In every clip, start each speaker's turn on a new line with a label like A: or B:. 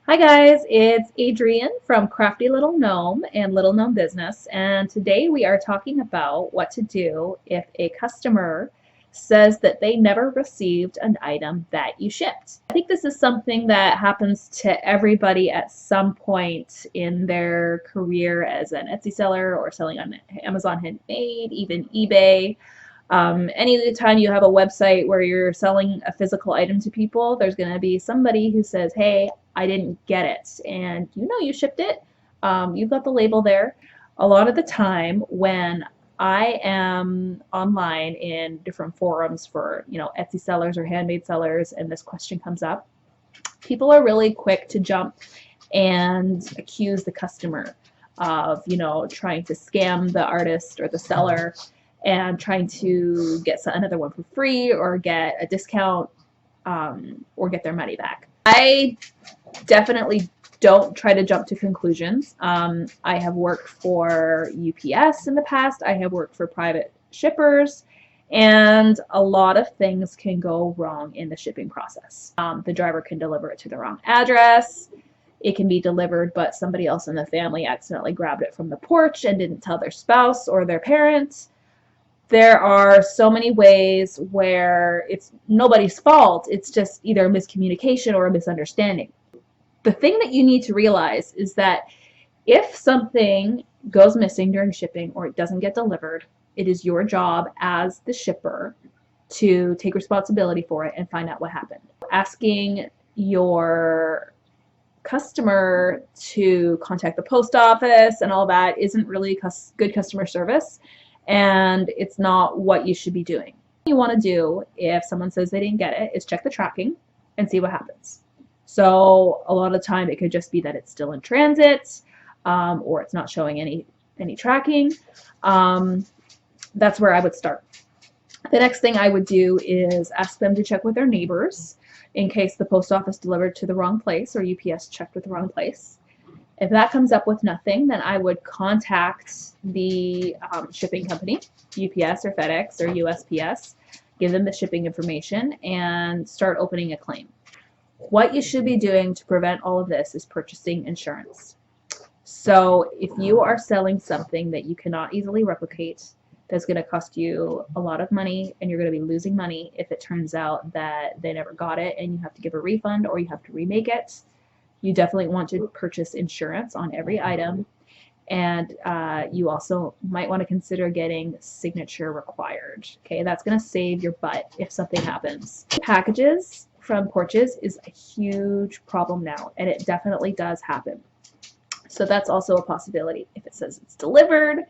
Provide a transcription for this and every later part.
A: Hi guys, it's Adrienne from Crafty Little Gnome and Little Gnome Business, and today we are talking about what to do if a customer says that they never received an item that you shipped. I think this is something that happens to everybody at some point in their career as an Etsy seller or selling on Amazon Handmade, even eBay. Anytime you have a website where you're selling a physical item to people, there's going to be somebody who says, hey, I didn't get it. And you know you shipped it. You've got the label there. A lot of the time when I am online in different forums for, Etsy sellers or handmade sellers, and this question comes up, people are really quick to jump and accuse the customer of, trying to scam the artist or the seller and trying to get another one for free or get a discount, or get their money back. I definitely don't try to jump to conclusions. I have worked for UPS in the past. I have worked for private shippers, and a lot of things can go wrong in the shipping process. The driver can deliver it to the wrong address. It can be delivered, but somebody else in the family accidentally grabbed it from the porch and didn't tell their spouse or their parents. There are so many ways where it's nobody's fault. It's just either a miscommunication or a misunderstanding. The thing that you need to realize is that if something goes missing during shipping or it doesn't get delivered, it is your job as the shipper to take responsibility for it and find out what happened. Asking your customer to contact the post office and all that isn't really good customer service, and it's not what you should be doing. What you want to do if someone says they didn't get it is check the tracking and see what happens. So a lot of the time it could just be that it's still in transit, or it's not showing any tracking. That's where I would start. The next thing I would do is ask them to check with their neighbors in case the post office delivered to the wrong place or UPS checked with the wrong place. If that comes up with nothing, then I would contact the shipping company, UPS or FedEx or USPS, give them the shipping information, and start opening a claim. What you should be doing to prevent all of this is purchasing insurance. So if you are selling something that you cannot easily replicate, that's going to cost you a lot of money, and you're going to be losing money if it turns out that they never got it and you have to give a refund or you have to remake it, you definitely want to purchase insurance on every item. And you also might want to consider getting signature required. Okay, that's going to save your butt if something happens. Packages from porches is a huge problem now, and it definitely does happen. So that's also a possibility. If it says it's delivered,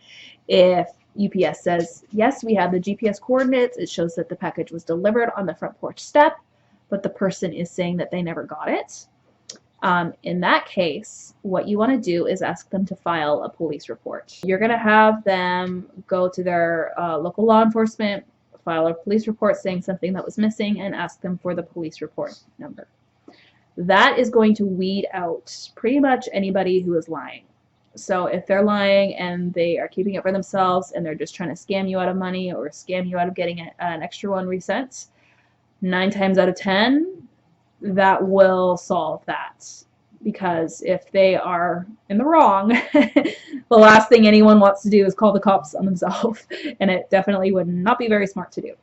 A: if UPS says, yes, we have the GPS coordinates, it shows that the package was delivered on the front porch step, but the person is saying that they never got it. In that case, what you want to do is ask them to file a police report. You're going to have them go to their local law enforcement, file a police report saying something that was missing, and ask them for the police report number. That is going to weed out pretty much anybody who is lying. So if they're lying and they are keeping it for themselves and they're just trying to scam you out of money or scam you out of getting an extra one resent, 9 times out of 10, that will solve that. Because if they are in the wrong, the last thing anyone wants to do is call the cops on themselves, and it definitely would not be very smart to do.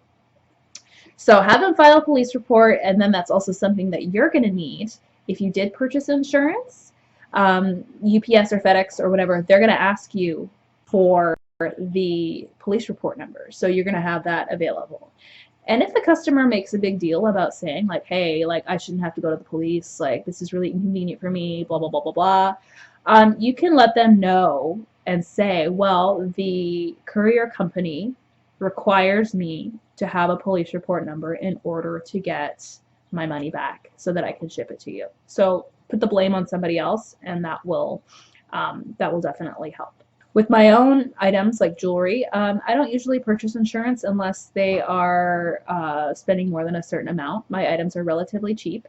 A: So have them file a police report, and then that's also something that you're going to need if you did purchase insurance. UPS or FedEx or whatever, they're going to ask you for the police report number, so you're going to have that available. And if the customer makes a big deal about saying, like, hey, like, I shouldn't have to go to the police, like, this is really inconvenient for me, blah, blah, blah, blah, blah, you can let them know and say, well, the courier company requires me to have a police report number in order to get my money back so that I can ship it to you. So put the blame on somebody else, and that will definitely help. With my own items like jewelry, I don't usually purchase insurance unless they are spending more than a certain amount. My items are relatively cheap,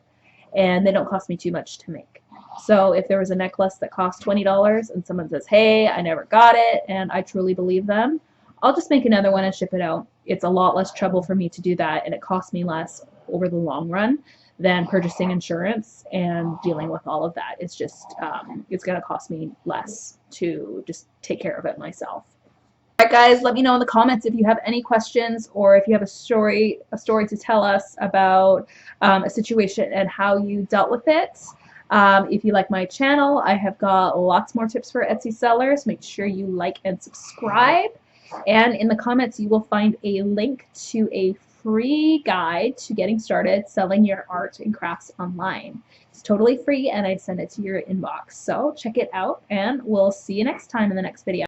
A: and they don't cost me too much to make. So if there was a necklace that cost $20 and someone says, hey, I never got it, and I truly believe them, I'll just make another one and ship it out. It's a lot less trouble for me to do that, and it costs me less over the long run than purchasing insurance and dealing with all of that. It's just, it's going to cost me less to just take care of it myself. All right, guys, let me know in the comments if you have any questions or if you have a story to tell us about a situation and how you dealt with it. If you like my channel, I have got lots more tips for Etsy sellers. Make sure you like and subscribe. And in the comments, you will find a link to a free guide to getting started selling your art and crafts online. It's totally free and I send it to your inbox. So check it out and we'll see you next time in the next video.